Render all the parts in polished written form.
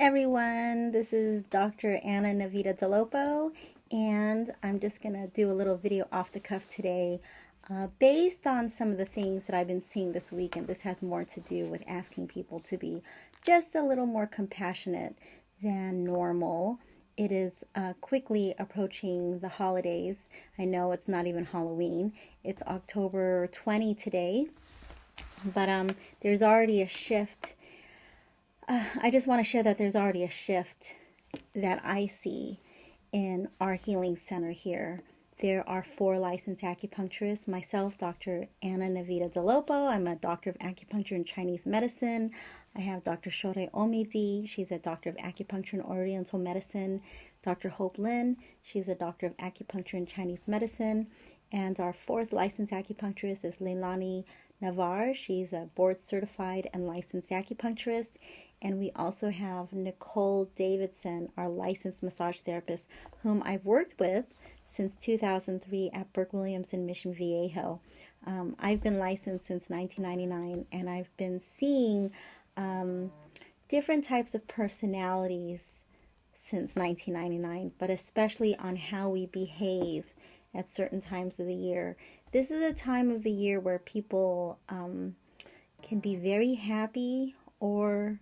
everyone, this is Dr. Anna Navita Dolopo, and I'm just going to do a little video off the cuff today based on some of the things that I've been seeing this week, and this has more to do with asking people to be just a little more compassionate than normal. It is quickly approaching the holidays. I know it's not even Halloween. It's October 20 today, but there's already a shift. I just want to share that there's already a shift that I see in our healing center here. There are 4 licensed acupuncturists. Myself, Dr. Anna Navita Dolopo. I'm a doctor of acupuncture and Chinese medicine. I have Dr. Shore Omidi. She's a doctor of acupuncture and oriental medicine. Dr. Hope Lin. She's a doctor of acupuncture and Chinese medicine. And our 4th licensed acupuncturist is Leilani Navar. She's a board certified and licensed acupuncturist. And we also have Nicole Davidson, our licensed massage therapist, whom I've worked with since 2003 at Burke Williams in Mission Viejo. I've been licensed since 1999, and I've been seeing different types of personalities since 1999, but especially on how we behave at certain times of the year. This is a time of the year where people can be very happy or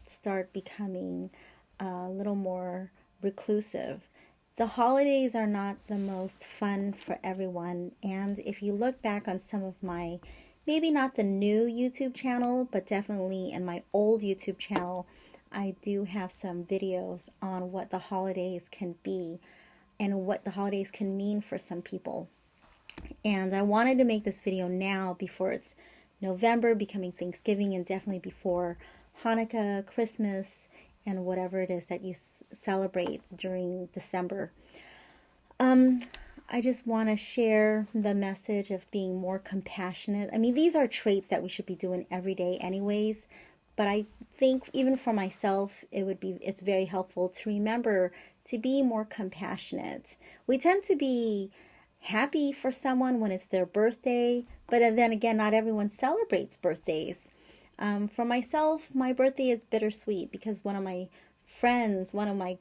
start becoming a little more reclusive. The holidays are not the most fun for everyone, and if you look back on some of my, maybe not the new YouTube channel, but definitely in my old YouTube channel, I do have some videos on what the holidays can be and what the holidays can mean for some people. And I wanted to make this video now before it's November, becoming Thanksgiving, and definitely before Hanukkah, Christmas, and whatever it is that you celebrate during December. I just want to share the message of being more compassionate. I mean, these are traits that we should be doing every day anyways, but I think even for myself, it's very helpful to remember to be more compassionate. We tend to be happy for someone when it's their birthday, but then again, not everyone celebrates birthdays. For myself, my birthday is bittersweet because one of my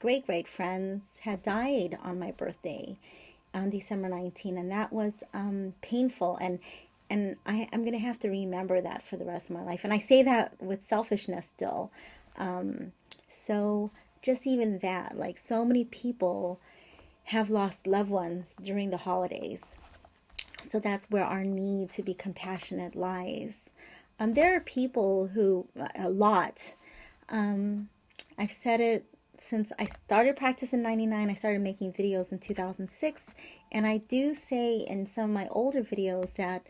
great friends, had died on my birthday on December 19, and that was painful. And I'm going to have to remember that for the rest of my life. And I say that with selfishness still. So just even that, like so many people have lost loved ones during the holidays. So that's where our need to be compassionate lies. There are people who, a lot, I've said it since I started practice in 99, I started making videos in 2006, and I do say in some of my older videos that,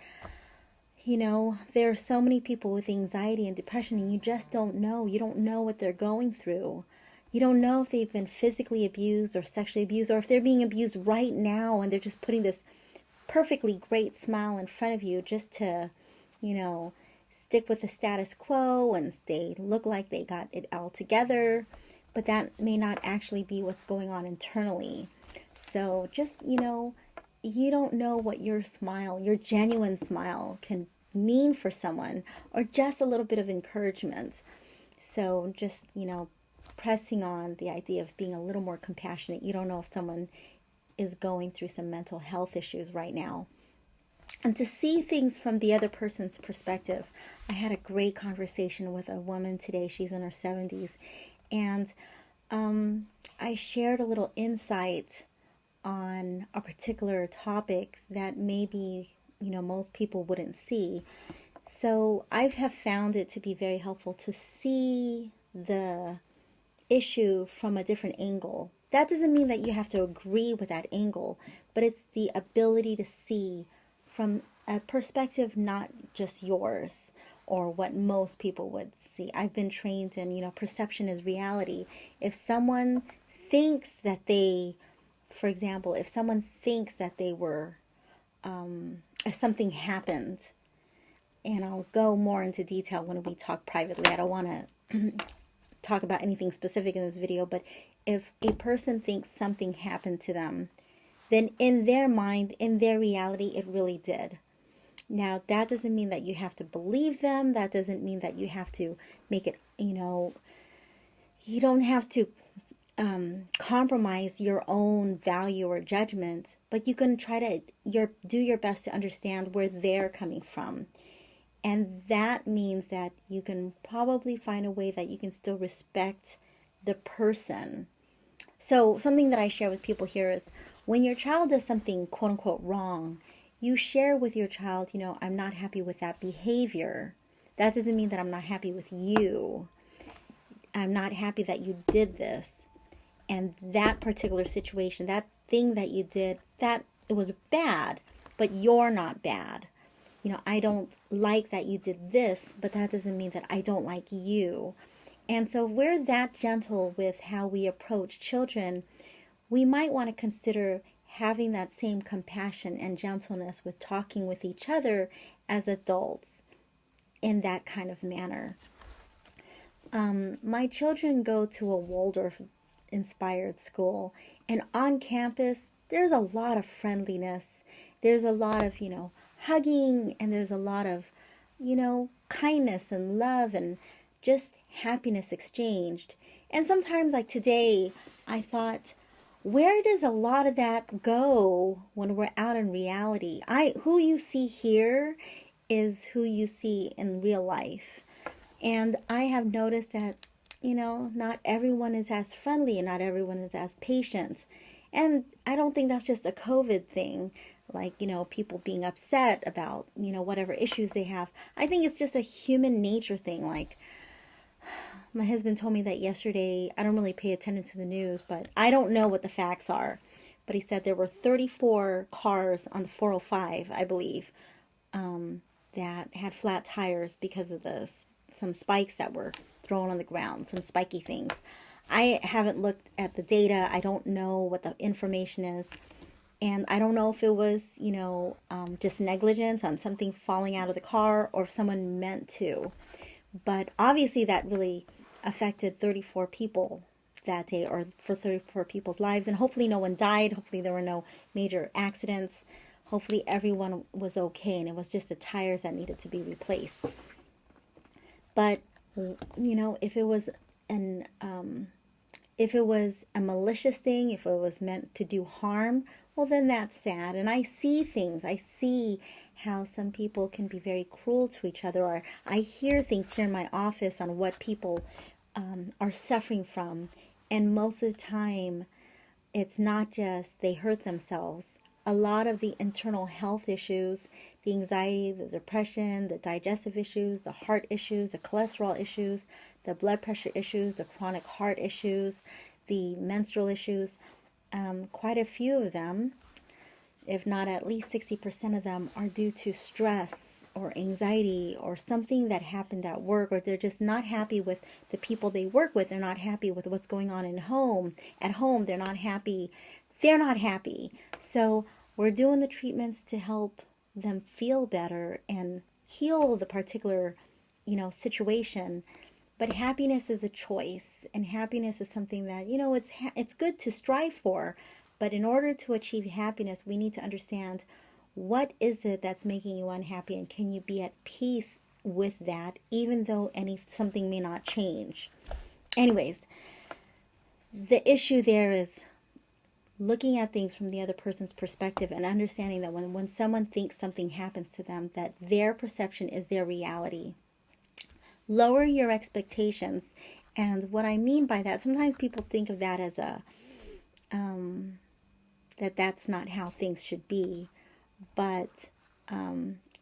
you know, there are so many people with anxiety and depression, and you just don't know. You don't know what they're going through. You don't know if they've been physically abused or sexually abused, or if they're being abused right now, and they're just putting this perfectly great smile in front of you just to, you know, stick with the status quo and they look like they got it all together, but that may not actually be what's going on internally. So just, you know, you don't know what your smile, your genuine smile can mean for someone, or just a little bit of encouragement. So just, you know, pressing on the idea of being a little more compassionate. You don't know if someone is going through some mental health issues right now. And to see things from the other person's perspective. I had a great conversation with a woman today. She's in her 70s. And I shared a little insight on a particular topic that maybe, you know, most people wouldn't see. So I have found it to be very helpful to see the issue from a different angle. That doesn't mean that you have to agree with that angle, but it's the ability to see from a perspective not just yours or what most people would see. I've been trained in, you know, perception is reality. If someone thinks that they, for example, if someone thinks that they were, if something happened, and I'll go more into detail when we talk privately. I don't want to talk about anything specific in this video, but if a person thinks something happened to them, then in their mind, in their reality, it really did. Now, that doesn't mean that you have to believe them. That doesn't mean that you have to make it, you know, you don't have to compromise your own value or judgment, but you can try to do your best to understand where they're coming from. And that means that you can probably find a way that you can still respect the person. So something that I share with people here is when your child does something quote unquote wrong, you share with your child, I'm not happy with that behavior. That doesn't mean that I'm not happy with you. I'm not happy that you did this. And that particular situation, that thing that you did, that it was bad, but you're not bad. I don't like that you did this, but that doesn't mean that I don't like you. And so if we're that gentle with how we approach children, we might want to consider having that same compassion and gentleness with talking with each other as adults in that kind of manner. My children go to a Waldorf-inspired school, and on campus, there's a lot of friendliness. There's a lot of, hugging, and there's a lot of, kindness and love and just happiness exchanged. And sometimes, like today, I thought, where does a lot of that go when we're out in reality? Who you see here is who you see in real life. And I have noticed that, not everyone is as friendly and not everyone is as patient. And I don't think that's just a COVID thing, like, people being upset about, whatever issues they have. I think it's just a human nature thing. Like, my husband told me that yesterday, I don't really pay attention to the news, but I don't know what the facts are. But he said there were 34 cars on the 405, I believe, that had flat tires because of some spikes that were thrown on the ground, some spiky things. I haven't looked at the data. I don't know what the information is. And I don't know if it was, just negligence on something falling out of the car or if someone meant to. But obviously that really affected 34 people that day, or for 34 people's lives. And hopefully no one died. Hopefully there were no major accidents. Hopefully everyone was okay and it was just the tires that needed to be replaced. But, if it was if it was a malicious thing, if it was meant to do harm, well, then that's sad. And I see things. I see how some people can be very cruel to each other. Or I hear things here in my office on what people are suffering from. And most of the time, it's not just they hurt themselves. A lot of the internal health issues, the anxiety, the depression, the digestive issues, the heart issues, the cholesterol issues, the blood pressure issues, the chronic heart issues, the menstrual issues, quite a few of them, if not at least 60% of them, are due to stress or anxiety or something that happened at work, or they're just not happy with the people they work with. They're not happy with what's going on at home. They're not happy. So we're doing the treatments to help them feel better and heal the particular, situation. But happiness is a choice, and happiness is something that, it's good to strive for. But in order to achieve happiness, we need to understand what is it that's making you unhappy, and can you be at peace with that, even though something may not change. Anyways, the issue there is looking at things from the other person's perspective and understanding that when someone thinks something happens to them, that their perception is their reality. Lower your expectations. And what I mean by that, sometimes people think of that as that's not how things should be. But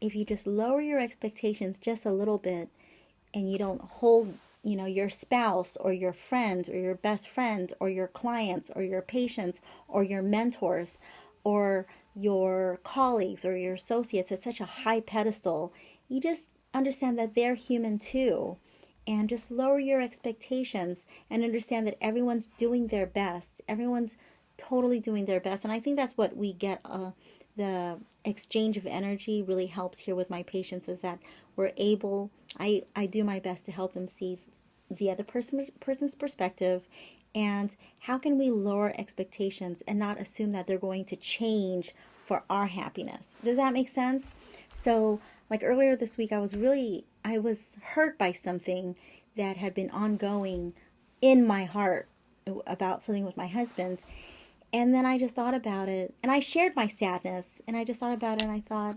if you just lower your expectations just a little bit, and you don't hold, your spouse or your friends or your best friend or your clients or your patients or your mentors or your colleagues or your associates at such a high pedestal, you just understand that they're human too. And just lower your expectations and understand that everyone's doing their best. Everyone's totally doing their best. And I think that's what we get, the exchange of energy really helps here with my patients, is that we're able, I do my best to help them see the other person's perspective, and how can we lower expectations and not assume that they're going to change for our happiness. Does that make sense? So like earlier this week, I was hurt by something that had been ongoing in my heart about something with my husband. And then I just thought about it, and I shared my sadness, and I just thought about it, and I thought,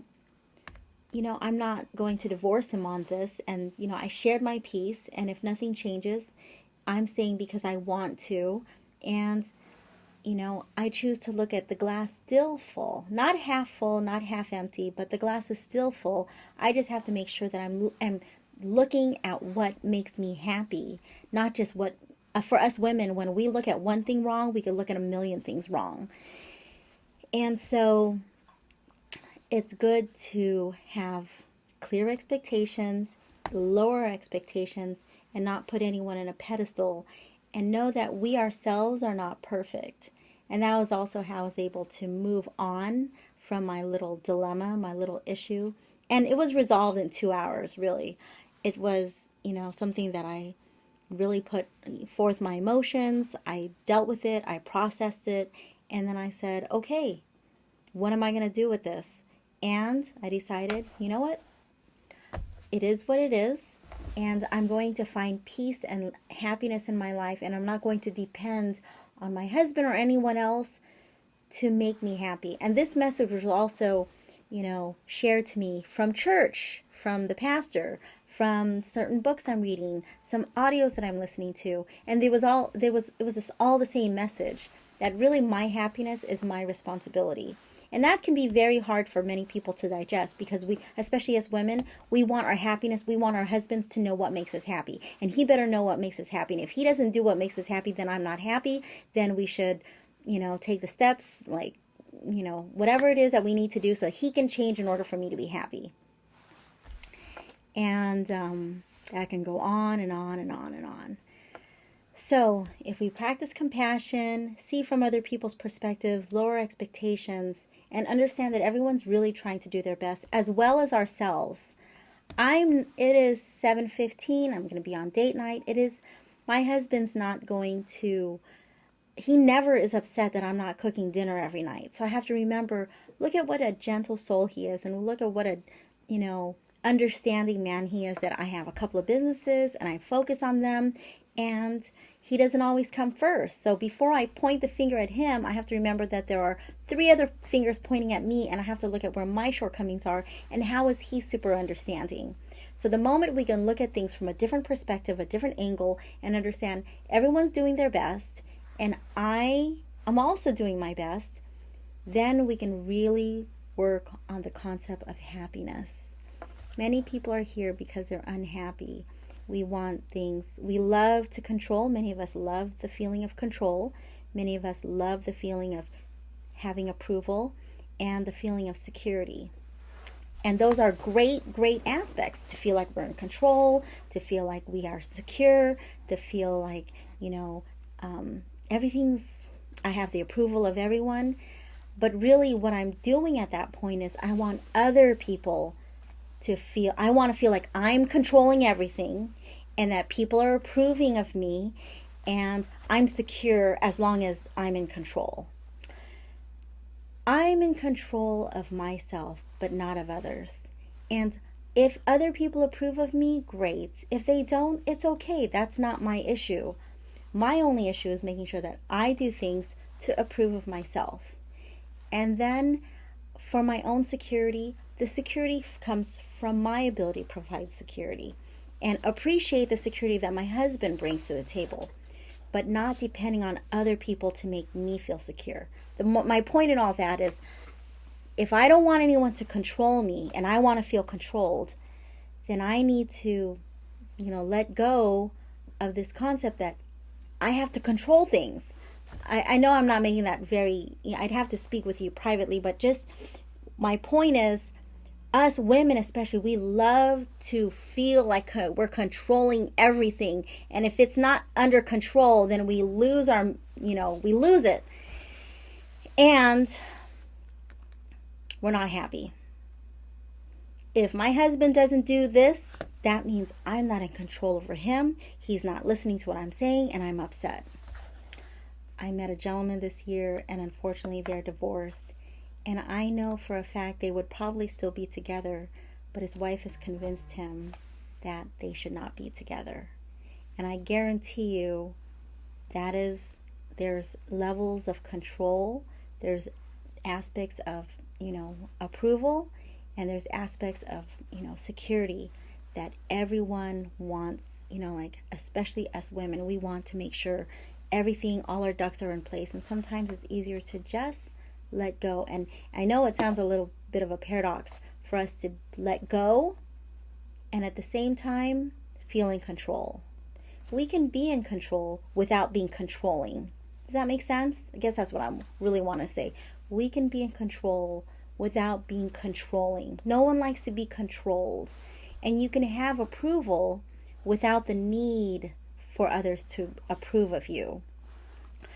I'm not going to divorce him on this. And, I shared my piece, and if nothing changes, I'm saying because I want to. And, I choose to look at the glass still full, not half full, not half empty, but the glass is still full. I just have to make sure that I'm looking at what makes me happy, not just what, for us women, when we look at one thing wrong, we could look at a million things wrong. And so it's good to have clear expectations, lower expectations, and not put anyone in a pedestal, and know that we ourselves are not perfect. And that was also how I was able to move on from my little dilemma, my little issue. And it was resolved in 2 hours, really. It was, something that I really put forth my emotions. I dealt with it. I processed it. And then I said, okay, what am I going to do with this? And I decided, you know what? It is what it is. And I'm going to find peace and happiness in my life. And I'm not going to depend on my husband or anyone else to make me happy. And this message was also, shared to me from church, from the pastor, from certain books I'm reading, some audios that I'm listening to. And it was all the same message, that really my happiness is my responsibility. And that can be very hard for many people to digest, because we, especially as women, we want our happiness, we want our husbands to know what makes us happy. And he better know what makes us happy. And if he doesn't do what makes us happy, then I'm not happy. Then we should, take the steps, like, whatever it is that we need to do so he can change in order for me to be happy. And that can go on and on and on and on. So if we practice compassion, see from other people's perspectives, lower expectations, and understand that everyone's really trying to do their best, as well as ourselves. It is 7:15. I'm going to be on date night. My husband's not going to, he never is upset that I'm not cooking dinner every night. So I have to remember, look at what a gentle soul he is, and look at what a, understanding man he is, that I have a couple of businesses and I focus on them, and he doesn't always come first. So before I point the finger at him, I have to remember that there are 3 other fingers pointing at me, and I have to look at where my shortcomings are and how is he super understanding. So the moment we can look at things from a different perspective, a different angle, and understand everyone's doing their best and I'm also doing my best, then we can really work on the concept of happiness. Many people are here because they're unhappy. We want things. We love to control. Many of us love the feeling of control. Many of us love the feeling of having approval and the feeling of security. And those are great, great aspects, to feel like we're in control, to feel like we are secure, to feel like, I have the approval of everyone. But really what I'm doing at that point is I want other people I want to feel like I'm controlling everything, and that people are approving of me, and I'm secure as long as I'm in control. I'm in control of myself, but not of others. And if other people approve of me, great. If they don't, it's okay. That's not my issue. My only issue is making sure that I do things to approve of myself. And then for my own security, the security comes from my ability to provide security, and appreciate the security that my husband brings to the table, but not depending on other people to make me feel secure. My point in all that is, if I don't want anyone to control me and I want to feel controlled, then I need to, let go of this concept that I have to control things. I know I'm not making that very, I'd have to speak with you privately, but just my point is, us women especially, we love to feel like we're controlling everything. And if it's not under control, then we lose we lose it. And we're not happy. If my husband doesn't do this, that means I'm not in control over him. He's not listening to what I'm saying, and I'm upset. I met a gentleman this year, and unfortunately they're divorced. And I know for a fact they would probably still be together, but his wife has convinced him that they should not be together. And I guarantee you, That is, there's levels of control, there's aspects of, approval, and there's aspects of, security that everyone wants, like, especially us women, we want to make sure everything, all our ducks are in place. And sometimes it's easier to just let go. And I know it sounds a little bit of a paradox for us to let go and at the same time feel in control. We can be in control without being controlling. Does that make sense? I guess that's what I really want to say. We can be in control without being controlling. No one likes to be controlled. And you can have approval without the need for others to approve of you.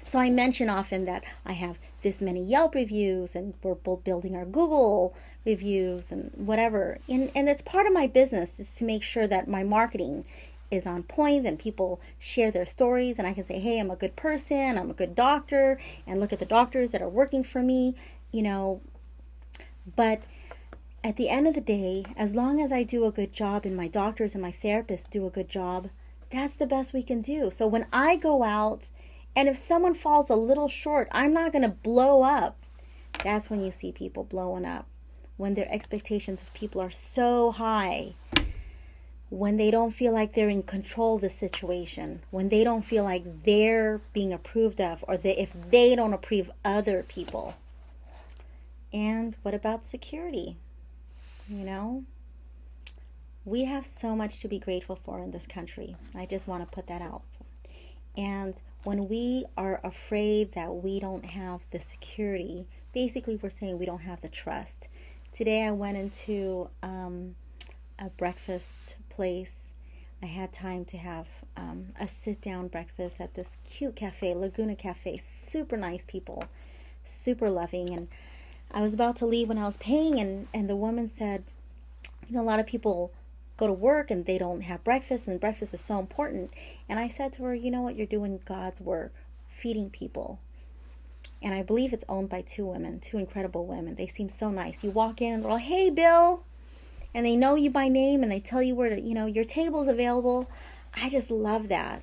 So I mention often that I have this many Yelp reviews, and we're both building our Google reviews and whatever. And it's part of my business is to make sure that my marketing is on point and people share their stories, and I can say, hey, I'm a good person, I'm a good doctor, and look at the doctors that are working for me, But at the end of the day, as long as I do a good job and my doctors and my therapists do a good job, that's the best we can do. So when I go out, and if someone falls a little short, I'm not going to blow up. That's when you see people blowing up. When their expectations of people are so high. When they don't feel like they're in control of the situation. When they don't feel like they're being approved of, or if they don't approve other people. And what about security? We have so much to be grateful for in this country. I just want to put that out. And when we are afraid that we don't have the security, basically we're saying we don't have the trust. Today I went into a breakfast place. I had time to have a sit-down breakfast at this cute cafe, Laguna Cafe. Super nice people, super loving. And I was about to leave when I was paying, and the woman said, a lot of people go to work and they don't have breakfast, and breakfast is so important. And I said to her, you know what, you're doing God's work, feeding people. And I believe it's owned by two incredible women. They seem so nice. You walk in and they're all, hey, Bill. And they know you by name and they tell you where to, your table's available. I just love that.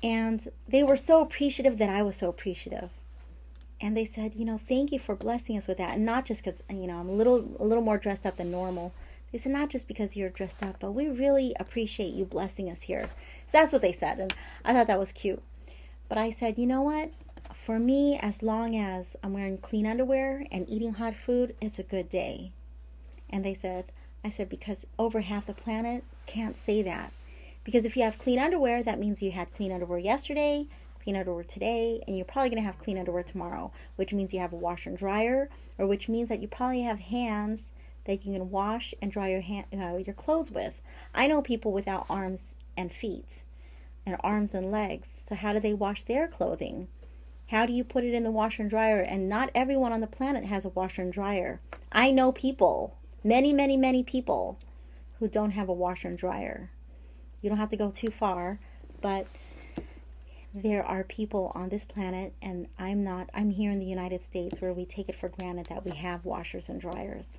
And they were so appreciative that I was so appreciative. And they said, thank you for blessing us with that. And not just because, I'm a little more dressed up than normal. They said, not just because you're dressed up, but we really appreciate you blessing us here. So that's what they said. And I thought that was cute. But I said, you know what? For me, as long as I'm wearing clean underwear and eating hot food, it's a good day. And I said, because over half the planet can't say that. Because if you have clean underwear, that means you had clean underwear yesterday, clean underwear today, and you're probably going to have clean underwear tomorrow, which means you have a washer and dryer, or which means that you probably have hands that you can wash and dry your clothes with. I know people without arms and feet, and arms and legs. So how do they wash their clothing? How do you put it in the washer and dryer? And not everyone on the planet has a washer and dryer. I know people, many, many, many people who don't have a washer and dryer. You don't have to go too far, but there are people on this planet, and I'm here in the United States where we take it for granted that we have washers and dryers.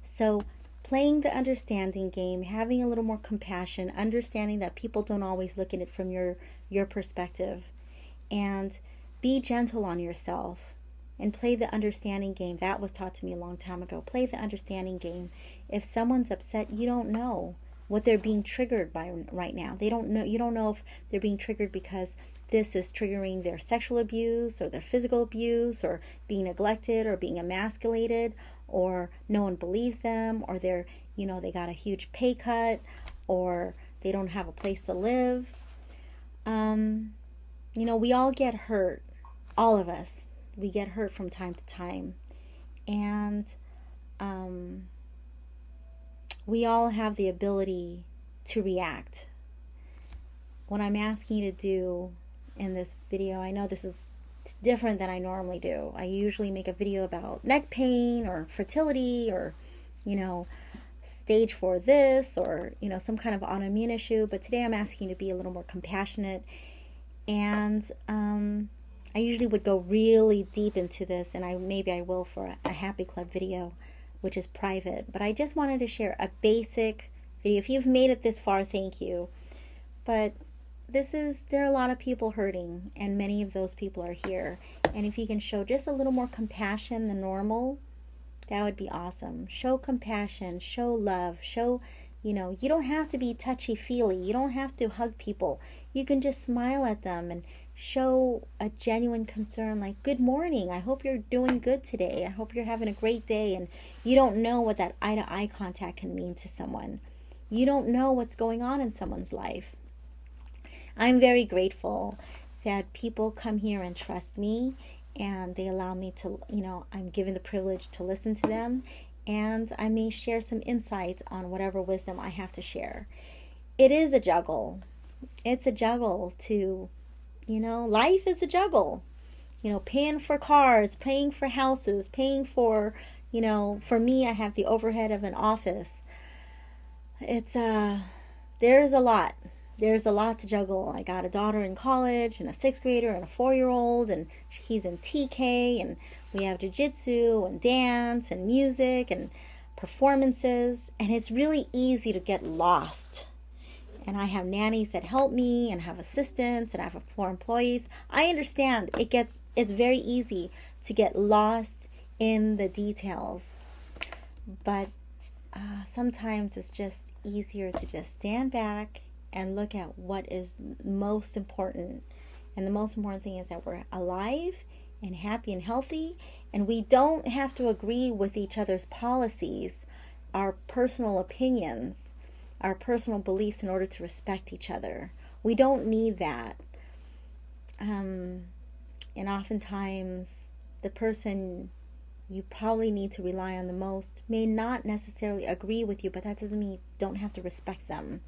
So playing the understanding game, having a little more compassion, understanding that people don't always look at it from your perspective, and be gentle on yourself and play the understanding game. That was taught to me a long time ago. Play the understanding game. If someone's upset, you don't know what they're being triggered by right now. They don't know. You don't know if they're being triggered because this is triggering their sexual abuse or their physical abuse or being neglected or being emasculated, or no one believes them, or they got a huge pay cut, or they don't have a place to live. We all get hurt. All of us. We get hurt from time to time. And we all have the ability to react. What I'm asking you to do in this video, I know this is different than I normally do. I usually make a video about neck pain or fertility or, stage 4 this or, some kind of autoimmune issue. But today I'm asking you to be a little more compassionate. And I usually would go really deep into this, and maybe I will for a Happy Club video, which is private. But I just wanted to share a basic video. If you've made it this far, thank you. But there are a lot of people hurting, and many of those people are here. And if you can show just a little more compassion than normal, that would be awesome. Show compassion, show love, show, you don't have to be touchy-feely. You don't have to hug people. You can just smile at them and show a genuine concern, like, good morning. I hope you're doing good today. I hope you're having a great day. And you don't know what that eye-to-eye contact can mean to someone. You don't know what's going on in someone's life. I'm very grateful that people come here and trust me, and they allow me to, I'm given the privilege to listen to them, and I may share some insights on whatever wisdom I have to share. It is a juggle. It's a juggle to, life is a juggle. Paying for cars, paying for houses, paying for, for me, I have the overhead of an office. It's, there's a lot. There's a lot to juggle. I got a daughter in college and a 6th grader and a 4-year-old, and he's in TK, and we have jiu-jitsu and dance and music and performances, and it's really easy to get lost. And I have nannies that help me, and have assistants, and I have 4 employees. I understand it's very easy to get lost in the details, but sometimes it's just easier to just stand back and look at what is most important. And the most important thing is that we're alive and happy and healthy, and we don't have to agree with each other's policies, our personal opinions, our personal beliefs in order to respect each other. We don't need that. And oftentimes the person you probably need to rely on the most may not necessarily agree with you, but that doesn't mean you don't have to respect them.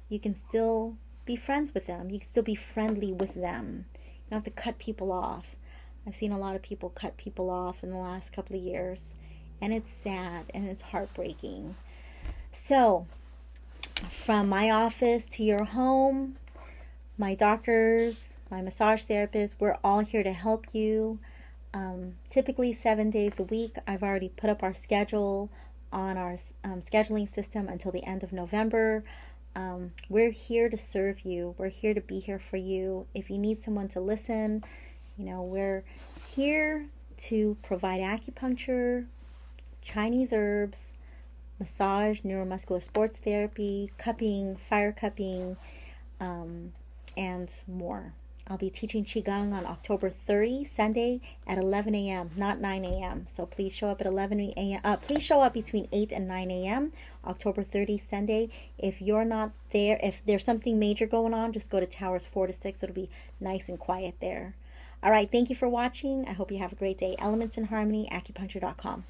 You can still be friends with them. You can still be friendly with them. You don't have to cut people off. I've seen a lot of people cut people off in the last couple of years, and it's sad and it's heartbreaking. So, from my office to your home, my doctors, my massage therapists, we're all here to help you. Typically 7 days a week. I've already put up our schedule on our scheduling system until the end of November. We're here to serve you. We're here to be here for you. If you need someone to listen, we're here to provide acupuncture, Chinese herbs, massage, neuromuscular sports therapy, cupping, fire cupping, and more. I'll be teaching Qigong on October 30, Sunday at 11 a.m., not 9 a.m. So please show up at 11 a.m. Please show up between 8 and 9 a.m., October 30, Sunday. If you're not there, if there's something major going on, just go to Towers 4 to 6. It'll be nice and quiet there. All right, thank you for watching. I hope you have a great day. Elements in Harmony, acupuncture.com.